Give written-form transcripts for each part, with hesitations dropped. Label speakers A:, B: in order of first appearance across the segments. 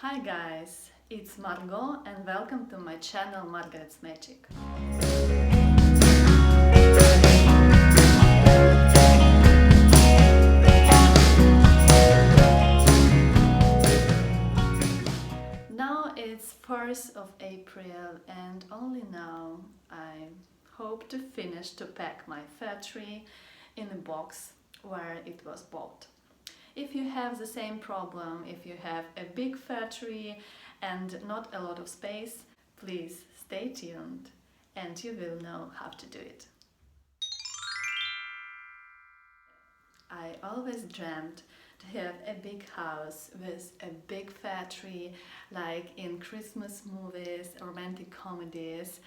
A: Hi guys, it's Margot and welcome to my channel Margaret's Magic. Now it's 1st of April and only now I hope to finish to pack my fir tree in a box where it was bought. If you have the same problem, if you have a big fir tree and not a lot of space, please stay tuned and you will know how to do it. I always dreamt to have a big house with a big fir tree, like in Christmas movies, romantic comedies,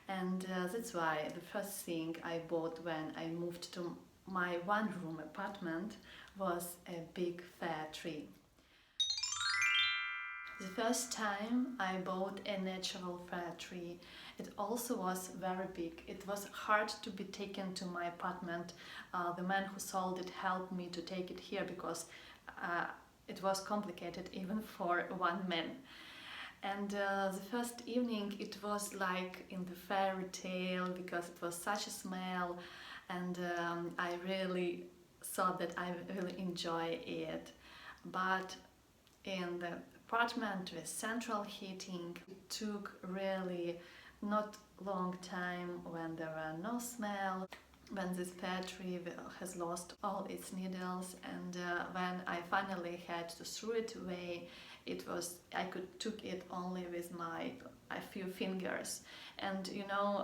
A: and that's why the first thing I bought when I moved to my one-room apartment was a big fir tree. The first time I bought a natural fir tree, it also was very big. It was hard to be taken to my apartment. The man who sold it helped me to take it here because it was complicated even for one man. And the first evening it was like in the fairy tale because it was such a smell, and I really thought that I really enjoy it. But in the apartment with central heating, it took really not long time when there were no smell, when this fir tree has lost all its needles, and when I finally had to throw it away, I could took it only with a few fingers, and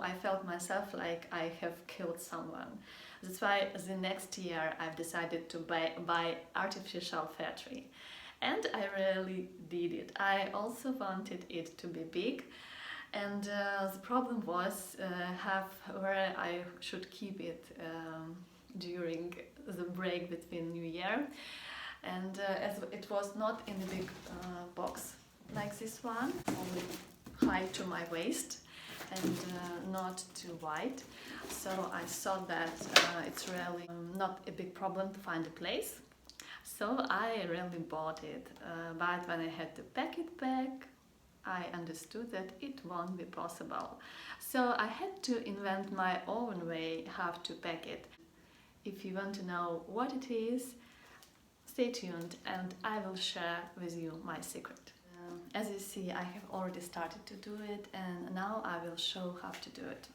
A: I felt myself like I have killed someone. That's why the next year I've decided to buy artificial fir tree, and I really did it. I also wanted it to be big, and the problem was where I should keep it during the break between New Year. And as it was not in a big box like this one, only high to my waist and not too wide, so I thought that it's really not a big problem to find a place. So I really bought it, but when I had to pack it back, I understood that it won't be possible. So I had to invent my own way how to pack it. If you want to know what it is, stay tuned and I will share with you my secret. As you see, I have already started to do it, and now I will show how to do it.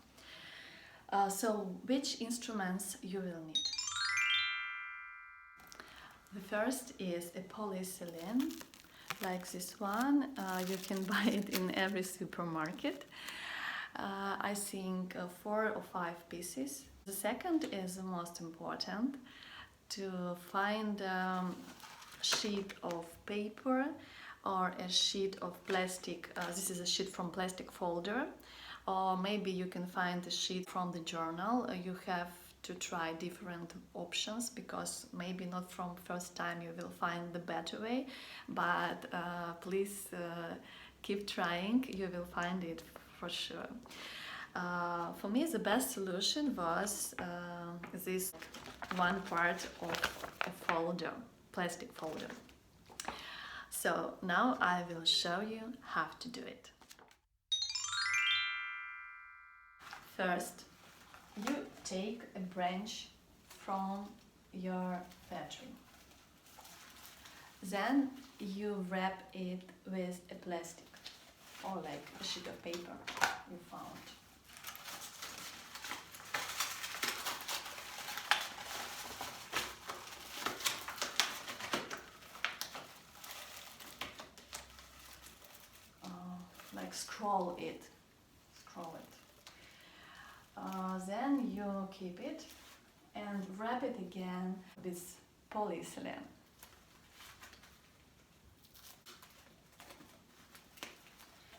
A: So which instruments you will need? The first is a polyethylene, like this one. You can buy it in every supermarket. I think 4 or 5 pieces. The second is the most important, to find a sheet of paper or a sheet of plastic. This is a sheet from plastic folder, or maybe you can find a sheet from the journal. You have to try different options because maybe not from first time you will find the better way, but please keep trying, you will find it for sure. For me the best solution was this one part of a folder, plastic folder. So now I will show you how to do it. First, you take a branch from your fir tree. Then you wrap it with a plastic or like a sheet of paper you found. Like scroll it. Then you keep it and wrap it again with polyethylene.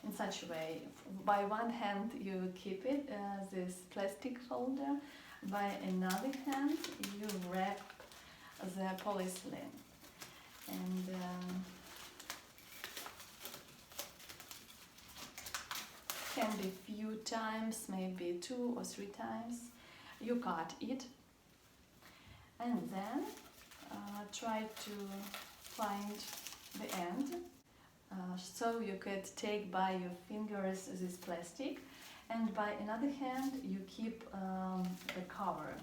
A: In such a way, by one hand you keep it, this plastic folder, by another hand you wrap the polyethylene. And can be few times, maybe 2 or 3 times. You cut it and then try to find the end, So you could take by your fingers this plastic, and by another hand you keep the cover.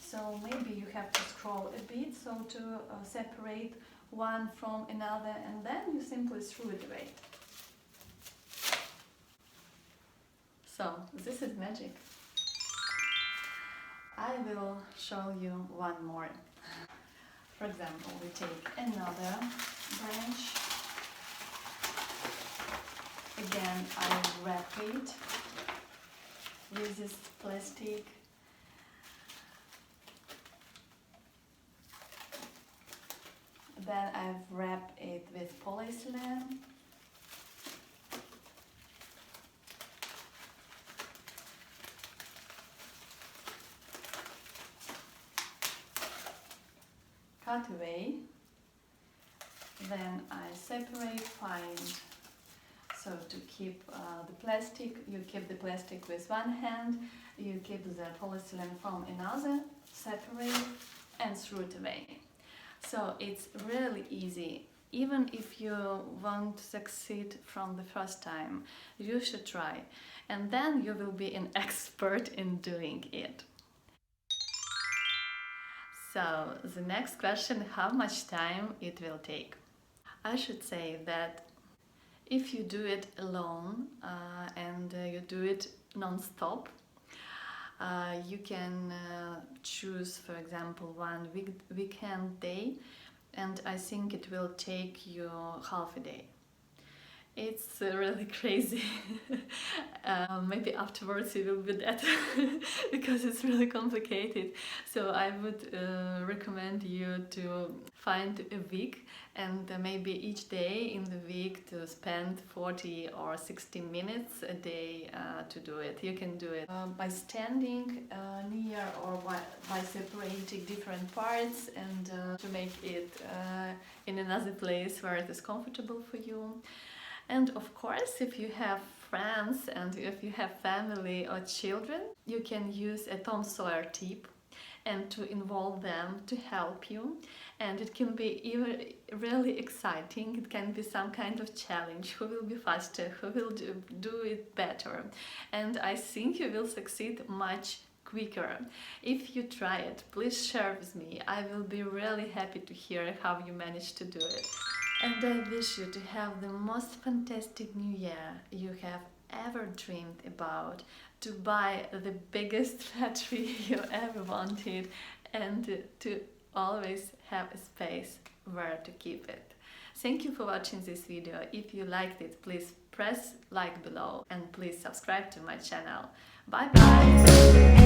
A: So maybe you have to scroll a bit so to separate one from another, and then you simply threw it away. So this is magic. I will show you one more. For example, we take another branch. Again, I wrap it with this plastic. Then I've wrapped it with polyethylene. Cut away. Then I separate, find. So to keep the plastic, you keep the plastic with one hand, you keep the polyethylene from another, separate and throw it away. So it's really easy. Even if you won't succeed from the first time, you should try, and then you will be an expert in doing it. So the next question, how much time it will take? I should say that if you do it alone and you do it non-stop, you can choose, for example, one weekend day, and I think it will take you half a day. It's really crazy. Maybe afterwards you will be dead because it's really complicated. So I would recommend you to find a week, and maybe each day in the week to spend 40 or 60 minutes a day to do it. You can do it by standing near, or by separating different parts, and to make it in another place where it is comfortable for you. And of course, if you have friends and if you have family or children, you can use a Tom Sawyer tip and to involve them to help you. And it can be even really exciting. It can be some kind of challenge. Who will be faster? Who will do it better? And I think you will succeed much quicker. If you try it, please share with me. I will be really happy to hear how you managed to do it. And I wish you to have the most fantastic new year you have ever dreamed about, to buy the biggest battery you ever wanted, and to always have a space where to keep it. Thank you for watching this video. If you liked it, please press like below and please subscribe to my channel. Bye bye!